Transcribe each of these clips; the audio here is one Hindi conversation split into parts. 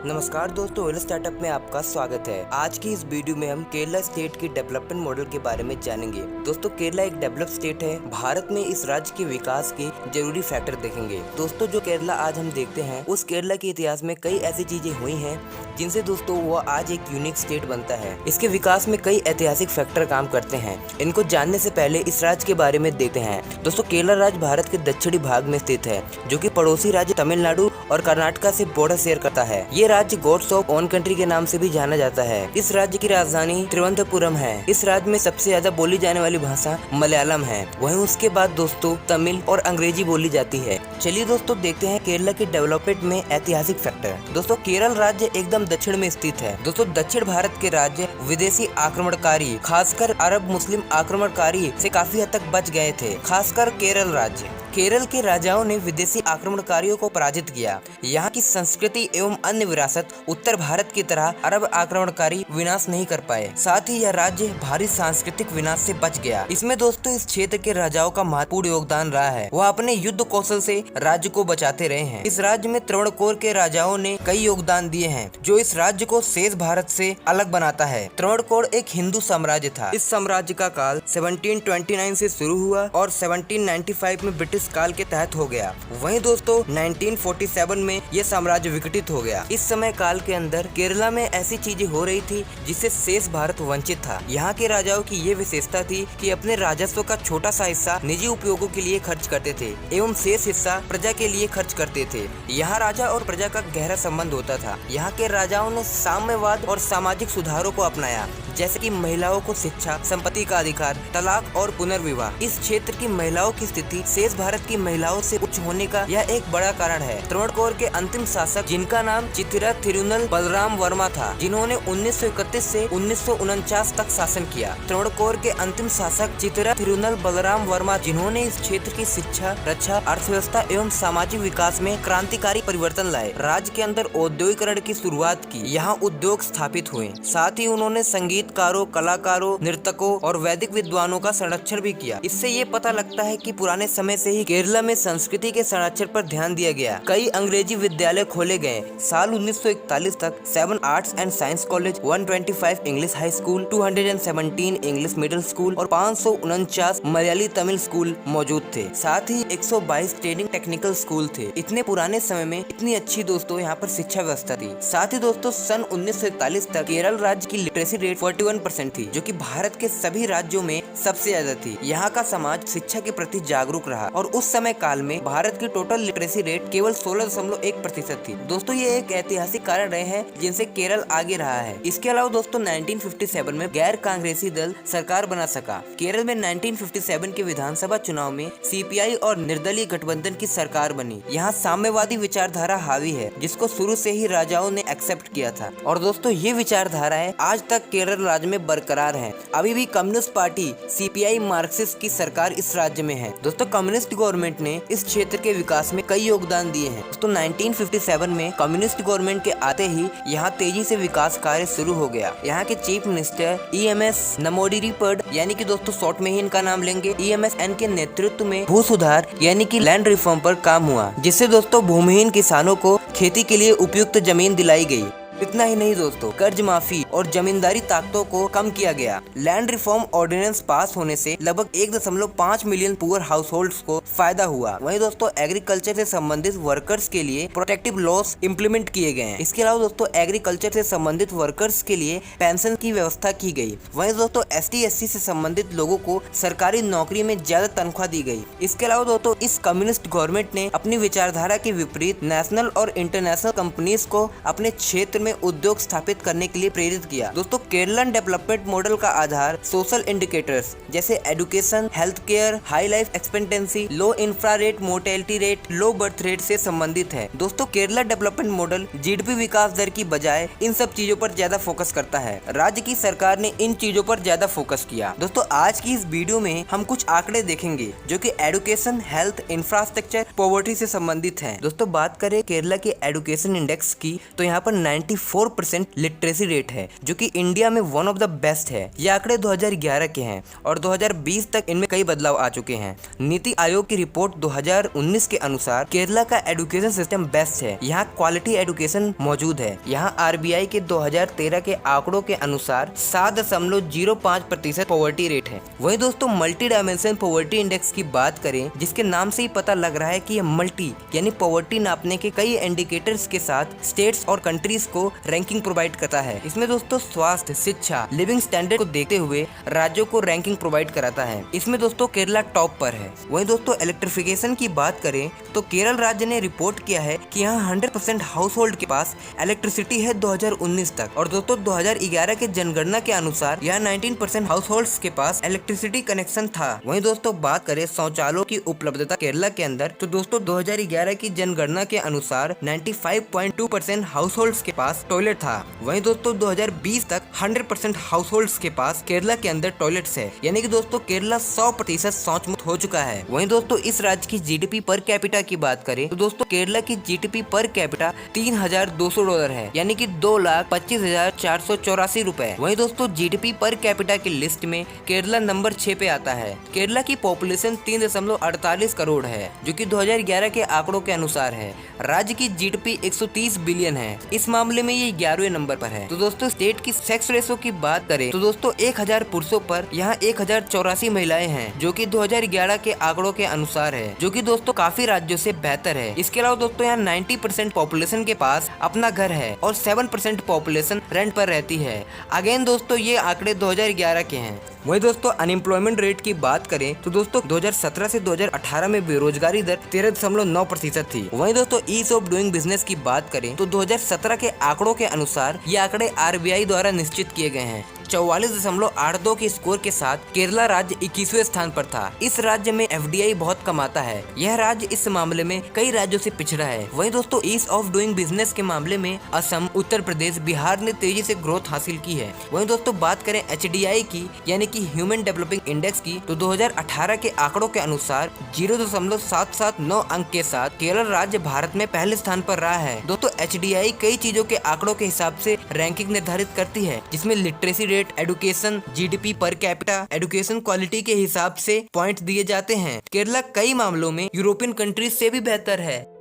नमस्कार दोस्तों, वेल स्टार्टअप में आपका स्वागत है। आज की इस वीडियो में हम केरला स्टेट की डेवलपमेंट मॉडल के बारे में जानेंगे। दोस्तों, केरला एक डेवलप स्टेट है। भारत में इस राज्य के विकास के जरूरी फैक्टर देखेंगे। दोस्तों, जो केरला आज हम देखते हैं, उस केरला के इतिहास में कई ऐसी चीजें हुई हैं जिनसे दोस्तों वो आज एक यूनिक स्टेट बनता है। इसके विकास में कई ऐतिहासिक फैक्टर काम करते हैं। इनको जानने से पहले इस राज्य के बारे में देखते हैं। दोस्तों, केरला राज्य भारत के दक्षिणी भाग में स्थित है, जो कि पड़ोसी राज्य तमिलनाडु और कर्नाटक से बॉर्डर शेयर करता है। ये राज्य गॉड्स ऑफ ओन कंट्री के नाम से भी जाना जाता है। इस राज्य की राजधानी तिरुवनंतपुरम है। इस राज्य में सबसे ज्यादा बोली जाने वाली भाषा मलयालम है। वहीं उसके बाद दोस्तों तमिल और अंग्रेजी बोली जाती है। चलिए दोस्तों देखते हैं केरला के डेवलपमेंट में ऐतिहासिक फैक्टर। दोस्तों, केरल राज्य एकदम दक्षिण में स्थित है। दोस्तों, दक्षिण भारत के राज्य विदेशी आक्रमणकारी, खासकर अरब मुस्लिम आक्रमणकारी से काफी हद तक बच गए थे। खासकर केरल राज्य, केरल के राजाओं ने विदेशी आक्रमणकारियों को पराजित किया। यहाँ की संस्कृति एवं अन्य विरासत उत्तर भारत की तरह अरब आक्रमणकारी विनाश नहीं कर पाए। साथ ही यह राज्य भारी सांस्कृतिक विनाश से बच गया। इसमें दोस्तों इस क्षेत्र के राजाओं का महत्वपूर्ण योगदान रहा है। वह अपने युद्ध कौशल से राज्य को बचाते रहे हैं। इस राज्य में त्रवणकोर के राजाओं ने कई योगदान दिए हैं, जो इस राज्य को शेष भारत से अलग बनाता है। त्रवणकोर एक हिंदू साम्राज्य था। इस साम्राज्य का काल 1729 से शुरू हुआ और 1795 में ब्रिटिश काल के तहत हो गया। वहीं दोस्तों 1947 में यह साम्राज्य विघटित हो गया। इस समय काल के अंदर केरला में ऐसी चीजें हो रही थी जिससे शेष भारत वंचित था। यहाँ के राजाओं की ये विशेषता थी कि अपने राजस्व का छोटा सा हिस्सा निजी उपयोगों के लिए खर्च करते थे एवं शेष हिस्सा प्रजा के लिए खर्च करते थे। यहाँ राजा और प्रजा का गहरा संबंध होता था। यहाँ के राजाओं ने साम्यवाद और सामाजिक सुधारों को अपनाया, जैसे कि महिलाओं को शिक्षा, संपत्ति का अधिकार, तलाक और पुनर्विवाह। इस क्षेत्र की महिलाओं की स्थिति शेष भारत की महिलाओं से उच्च होने का यह एक बड़ा कारण है। त्रवणकोर के अंतिम शासक, जिनका नाम चिथिरा थिरुनल बलराम वर्मा था, जिन्होंने 1931 से 1949 तक शासन किया। त्रवणकोर के अंतिम शासक चिथिरा थिरुनल बलराम वर्मा, जिन्होंने इस क्षेत्र की शिक्षा, रक्षा, अर्थव्यवस्था एवं सामाजिक विकास में क्रांतिकारी परिवर्तन लाए। राज्य के अंदर औद्योगिकरण की शुरुआत की। यहाँ उद्योग स्थापित हुए। साथ ही उन्होंने संगीतकारों, कलाकारों, नर्तकों और वैदिक विद्वानों का संरक्षण भी किया। इससे ये पता लगता है कि पुराने समय से ही केरला में संस्कृति के संरक्षण पर ध्यान दिया गया। कई अंग्रेजी विद्यालय खोले गए। साल 1941 तक 7 arts and science college, 125 English high school, 217 English middle school और 549 मलयाली तमिल स्कूल मौजूद थे। साथ ही 122 ट्रेनिंग टेक्निकल स्कूल थे। इतने पुराने समय में इतनी अच्छी दोस्तों यहाँ पर शिक्षा व्यवस्था थी। साथ ही दोस्तों सन 1941 तक केरल राज्य की लिटरेसी रेट 41% थी, जो कि भारत के सभी राज्यों में सबसे ज्यादा थी। यहाँ का समाज शिक्षा के प्रति जागरूक रहा और उस समय काल में भारत की टोटल लिटरेसी रेट केवल 16.1% थी। दोस्तों, ये एक ऐतिहासिक कारण रहे हैं जिनसे केरल आगे रहा है। इसके अलावा दोस्तों 1957 में गैर कांग्रेसी दल सरकार बना सका। केरल में 1957 के विधानसभा चुनाव में सीपीआई और निर्दलीय गठबंधन की सरकार बनी। यहाँ साम्यवादी विचारधारा हावी है, जिसको शुरू से ही राजाओं ने एक्सेप्ट किया था। और दोस्तों ये विचारधाराएं आज तक केरल राज्य में बरकरार है। अभी भी कम्युनिस्ट पार्टी सीपीआई मार्क्सिस्ट की सरकार इस राज्य में है। दोस्तों, कम्युनिस्ट गवर्नमेंट ने इस क्षेत्र के विकास में कई योगदान दिए हैं। दोस्तों 1957 में कम्युनिस्ट गवर्नमेंट के आते ही यहाँ तेजी से विकास कार्य शुरू हो गया। यहाँ के चीफ मिनिस्टर EMS नमोडीरीपड, यानी कि दोस्तों शॉर्ट में ही इनका नाम लेंगे, EMSN के नेतृत्व में भू सुधार यानी कि लैंड रिफॉर्म पर काम हुआ, जिससे दोस्तों भूमिहीन किसानों को खेती के लिए उपयुक्त जमीन दिलाई गई। इतना ही नहीं दोस्तों, कर्ज माफी और जमींदारी ताकतों को कम किया गया। लैंड रिफॉर्म ऑर्डिनेंस पास होने से लगभग 1.5 मिलियन पुअर हाउस होल्ड्स को फायदा हुआ। वहीं दोस्तों एग्रीकल्चर से संबंधित वर्कर्स के लिए प्रोटेक्टिव लॉस इम्प्लीमेंट किए गए हैं। इसके अलावा दोस्तों एग्रीकल्चर से संबंधित वर्कर्स के लिए पेंशन की व्यवस्था की गई। वहीं दोस्तों ST/SC से संबंधित लोगों को सरकारी नौकरी में ज्यादा तनख्वाह दी गई। इसके अलावा दोस्तों इस कम्युनिस्ट गवर्नमेंट ने अपनी विचारधारा के विपरीत नेशनल और इंटरनेशनल कंपनीज को अपने क्षेत्र में उद्योग स्थापित करने के लिए प्रेरित किया। दोस्तों केरलन डेवलपमेंट मॉडल का आधार सोशल इंडिकेटर्स जैसे education, health care, high life expectancy, low infra rate, mortality rate, low birth rate से संबंधित है। दोस्तों केरला डेवलपमेंट मॉडल GDP विकास दर की बजाय इन सब चीजों पर ज्यादा फोकस करता है। राज्य की सरकार ने इन चीजों पर ज्यादा फोकस किया। दोस्तों आज की इस वीडियो में हम कुछ आंकड़े देखेंगे जो कि एजुकेशन, हेल्थ, इंफ्रास्ट्रक्चर, पॉवर्टी से संबंधित हैं। दोस्तों बात करें केरला के एजुकेशन इंडेक्स की, तो यहाँ पर 74% लिटरेसी रेट है, जो कि इंडिया में वन ऑफ द बेस्ट है। ये आंकड़े 2011 के हैं और 2020 तक इनमें कई बदलाव आ चुके हैं। नीति आयोग की रिपोर्ट 2019 के अनुसार केरला का एजुकेशन सिस्टम बेस्ट है। यहाँ क्वालिटी एजुकेशन मौजूद है। यहाँ आरबीआई के 2013 के आंकड़ों के अनुसार 7.05% पॉवर्टी रेट है। वहीं दोस्तों मल्टी डायमेंशन पॉवर्टी इंडेक्स की बात करें, जिसके नाम से ही पता लग रहा है कि यह मल्टी यानी पॉवर्टी नापने के कई इंडिकेटर्स के साथ स्टेट्स और कंट्रीज को रैंकिंग प्रोवाइड करता है। इसमें दोस्तों स्वास्थ्य, शिक्षा, लिविंग स्टैंडर्ड को देखते हुए राज्यों को रैंकिंग प्रोवाइड कराता है। इसमें दोस्तों केरला टॉप पर है। वहीं दोस्तों इलेक्ट्रिफिकेशन की बात करें तो केरल राज्य ने रिपोर्ट किया है कि यहाँ 100% हाउस होल्ड के पास इलेक्ट्रिसिटी है 2019 तक। और दोस्तों 2011 के जनगणना के अनुसार यहाँ 19% हाउस होल्ड्स के पास इलेक्ट्रिसिटी कनेक्शन था। वहीं दोस्तों बात करें शौचालयों की उपलब्धता केरला के अंदर, तो दोस्तों 2011 की जनगणना के अनुसार 95.2% हाउस होल्ड्स के पास टॉयलेट था। वहीं दोस्तों 2020 तक 100% हाउस होल्ड्स के पास केरला के अंदर टॉयलेट्स है, यानी कि दोस्तों केरला 100% शौच मुक्त हो चुका है। वहीं दोस्तों इस राज्य की जीडीपी पर कैपिटा की बात करें तो दोस्तों केरला की जीडीपी पर कैपिटा $3,200 है, यानी कि 2,25,484 रुपए। वहीं दोस्तों जीडीपी पर कैपिटा की लिस्ट में केरला नंबर 6 पे आता है। केरला की पॉपुलेशन 3.48 करोड़ है, जो कि 2011 के आंकड़ों के अनुसार है। राज्य की जीडीपी 130 बिलियन है। इस मामले में ये 11वें नंबर पर है। तो दोस्तों स्टेट की सेक्स रेशो की बात करें तो दोस्तों 1000 पुरुषों पर यहाँ 1084 महिलाएं हैं, जो कि 2011 के आंकड़ों के अनुसार है, जो कि दोस्तों काफी राज्यों से बेहतर है। इसके अलावा दोस्तों यहाँ 90% पॉपुलेशन के पास अपना घर है और 7% पॉपुलेशन रेंट पर रहती है। अगेन दोस्तों ये आंकड़े 2011 के हैं। वही दोस्तों अनएम्प्लॉयमेंट रेट की बात करें तो दोस्तों 2017 से 2018 में बेरोजगारी दर 13.9% थी। वहीं दोस्तों ईज ऑफ डूइंग बिजनेस की बात करें तो 2017 के आंकड़ों के अनुसार ये आंकड़े आरबीआई द्वारा निश्चित किए गए हैं। 44.82 के स्कोर के साथ केरला राज्य 21वें स्थान पर था। इस राज्य में एफडीआई बहुत कम आता है। यह राज्य इस मामले में कई राज्यों से पिछड़ा है। वहीं दोस्तों ईज ऑफ डूइंग बिजनेस के मामले में असम, उत्तर प्रदेश, बिहार ने तेजी से ग्रोथ हासिल की है। वहीं दोस्तों बात करें एचडीआई की यानी कि ह्यूमन डेवलपिंग इंडेक्स की तो 2018 के आंकड़ों के अनुसार 0.779 अंक के साथ केरल राज्य भारत में पहले स्थान पर रहा है। दोस्तों एचडीआई कई चीजों के आंकड़ों के हिसाब से रैंकिंग निर्धारित करती है, जिसमें literacy rate, education, GDP per capita, education quality के हिसाब से पॉइंट दिए जाते हैं। केरला कई मामलों में यूरोपियन कंट्रीज से भी बेहतर है।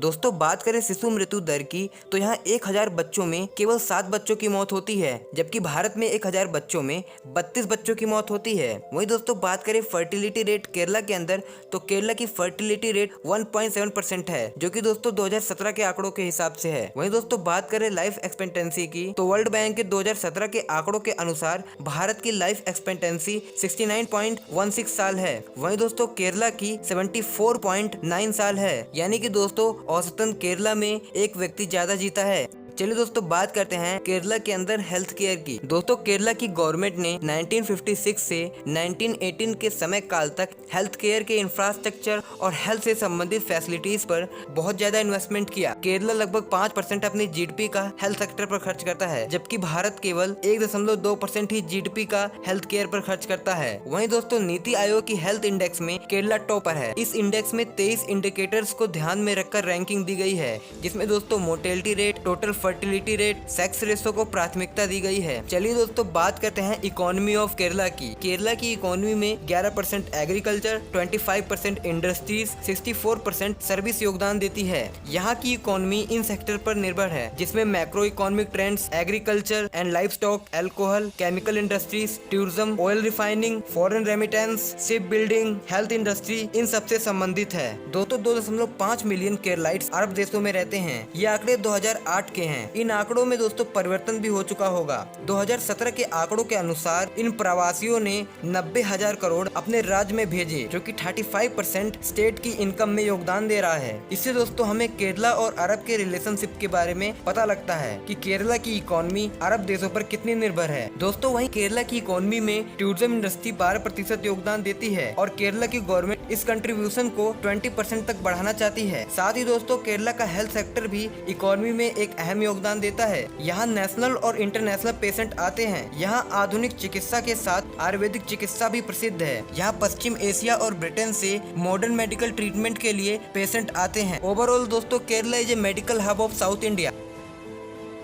दोस्तों बात करें शिशु मृत्यु दर की तो यहाँ 1000 बच्चों में केवल 7 बच्चों की मौत होती है, जबकि भारत में 1000 बच्चों में 32 बच्चों की मौत होती है। वहीं दोस्तों बात करें फर्टिलिटी रेट केरला के अंदर तो केरला की फर्टिलिटी रेट 1.7% है, जो कि दोस्तों 2017 के आंकड़ों के हिसाब से है। वहीं दोस्तों बात करें लाइफ एक्सपेक्टेंसी की तो वर्ल्ड बैंक के 2017 के आंकड़ों के अनुसार भारत की लाइफ एक्सपेक्टेंसी 69.16 साल है। वहीं दोस्तों केरला की 74.9 साल है, यानी कि दोस्तों औसतन केरला में एक व्यक्ति ज्यादा जीता है। चलिए दोस्तों बात करते हैं केरला के अंदर हेल्थ केयर की। दोस्तों केरला की गवर्नमेंट ने 1956 से 1918 के समय काल तक हेल्थ केयर के इंफ्रास्ट्रक्चर और हेल्थ से संबंधित फैसिलिटीज पर बहुत ज्यादा इन्वेस्टमेंट किया। केरला लगभग 5% अपनी जीडीपी का हेल्थ सेक्टर पर खर्च करता है, जबकि भारत केवल 1.2% ही जीडीपी का हेल्थ केयर पर खर्च करता है। वहीं दोस्तों नीति आयोग की हेल्थ इंडेक्स में केरला टॉपर है। इस इंडेक्स में 23 इंडिकेटर्स को ध्यान में रखकर रैंकिंग दी गई है, जिसमें दोस्तों mortality rate, total fertility rate, sex ratio को प्राथमिकता दी गई है। चलिए दोस्तों बात करते हैं इकोनॉमी ऑफ केरला की। केरला की इकोनॉमी में 11% एग्रीकल्चर, 25% इंडस्ट्रीज, 64% सर्विस योगदान देती है। यहाँ की इकोनॉमी इन सेक्टर पर निर्भर है, जिसमें macro economic trends, agriculture and life stock, alcohol, chemical industries, tourism, oil refining, foreign remittance, ship building, health industry in सबसे संबंधित है। दोस्तों 2.5 मिलियन केरलाइट्स अरब देशों में रहते हैं। ये आंकड़े 2008 के हैं। इन आंकड़ों में दोस्तों परिवर्तन भी हो चुका होगा। 2017 के आंकड़ों के अनुसार इन प्रवासियों ने 90,000 करोड़ अपने राज्य में भेजे, जो कि 35% स्टेट की इनकम में योगदान दे रहा है। इससे दोस्तों हमें केरला और अरब के रिलेशनशिप के बारे में पता लगता है कि केरला की इकोनॉमी अरब देशों पर कितनी निर्भर है। दोस्तों वहीं केरला की इकोनॉमी में टूरिज्म इंडस्ट्री 12% योगदान देती है और केरला की गवर्नमेंट इस कंट्रीब्यूशन को 20% तक बढ़ाना चाहती है। साथ ही दोस्तों केरला का हेल्थ सेक्टर भी इकोनॉमी में एक अहम योगदान देता है। यहाँ नेशनल और इंटरनेशनल पेशेंट आते हैं। यहाँ आधुनिक चिकित्सा के साथ आयुर्वेदिक चिकित्सा भी प्रसिद्ध है। यहाँ पश्चिम एशिया और ब्रिटेन से मॉडर्न मेडिकल ट्रीटमेंट के लिए पेशेंट आते हैं। ओवरऑल दोस्तों Kerala is a medical hub of south India.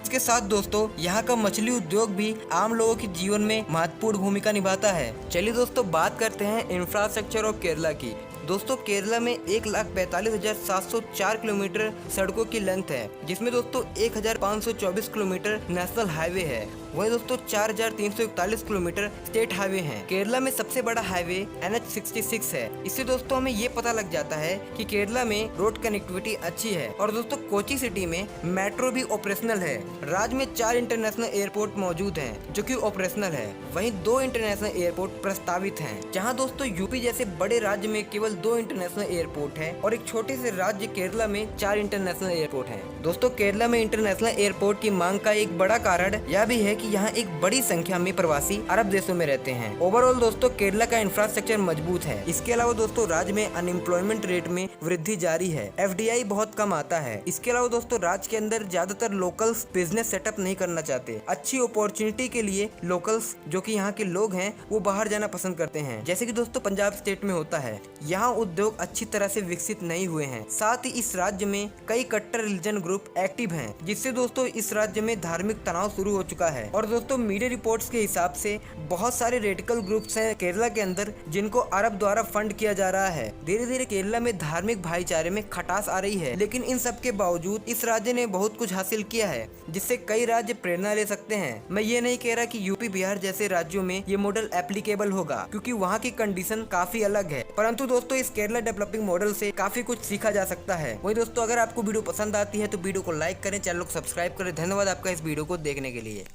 इसके इसके साथ दोस्तों यहाँ का मछली उद्योग भी आम लोगों के जीवन में महत्वपूर्ण भूमिका निभाता है। चलिए दोस्तों बात करते हैं इंफ्रास्ट्रक्चर ऑफ केरला की। दोस्तों केरला में 1,45,704 किलोमीटर सड़कों की लेंथ है, जिसमें दोस्तों 1,524 किलोमीटर नेशनल हाईवे है। वहीं दोस्तों 4,341 किलोमीटर स्टेट हाईवे हैं। केरला में सबसे बड़ा हाईवे NH66 है। इससे दोस्तों हमें ये पता लग जाता है कि केरला में रोड कनेक्टिविटी अच्छी है। और दोस्तों कोची सिटी में मेट्रो भी ऑपरेशनल है। राज्य में 4 इंटरनेशनल एयरपोर्ट मौजूद हैं जो कि ऑपरेशनल है। वहीं 2 इंटरनेशनल एयरपोर्ट प्रस्तावित हैं। जहां दोस्तों यूपी जैसे बड़े राज्य में केवल 2 इंटरनेशनल एयरपोर्ट है और एक छोटे से राज्य केरला में 4 इंटरनेशनल एयरपोर्ट हैं। दोस्तों केरला में इंटरनेशनल एयरपोर्ट की मांग का एक बड़ा कारण यह भी है कि यहाँ एक बड़ी संख्या में प्रवासी अरब देशों में रहते हैं। ओवरऑल दोस्तों केरला का इंफ्रास्ट्रक्चर मजबूत है। इसके अलावा दोस्तों राज्य में अनएम्प्लॉयमेंट रेट में वृद्धि जारी है। FDI बहुत कम आता है। इसके अलावा दोस्तों राज्य के अंदर ज्यादातर लोकल्स बिजनेस सेटअप नहीं करना चाहते। अच्छी अपॉर्चुनिटी के लिए लोकल्स जो कि यहाँ के लोग हैं वो बाहर जाना पसंद करते हैं, जैसे कि दोस्तों पंजाब स्टेट में होता है। यहाँ उद्योग अच्छी तरह से विकसित नहीं हुए हैं। साथ ही इस राज्य में कई कट्टर रिलीजन ग्रुप एक्टिव हैं, जिससे दोस्तों इस राज्य में धार्मिक तनाव शुरू हो चुका है। और दोस्तों मीडिया रिपोर्ट्स के हिसाब से बहुत सारे रेडिकल ग्रुप्स हैं केरला के अंदर जिनको अरब द्वारा फंड किया जा रहा है। धीरे धीरे केरला में धार्मिक भाईचारे में खटास आ रही है, लेकिन इन सब के बावजूद इस राज्य ने बहुत कुछ हासिल किया है, जिससे कई राज्य प्रेरणा ले सकते हैं। मैं ये नहीं कह रहा कि यूपी बिहार जैसे राज्यों में ये मॉडल एप्लीकेबल होगा, क्योंकि वहाँ की कंडीशन काफी अलग है। परंतु दोस्तों इस केरला डेवलपिंग मॉडल से काफी कुछ सीखा जा सकता है। वही दोस्तों अगर आपको वीडियो पसंद आती है तो वीडियो को लाइक करें, चैनल को सब्सक्राइब करें। धन्यवाद आपका इस वीडियो को देखने के लिए।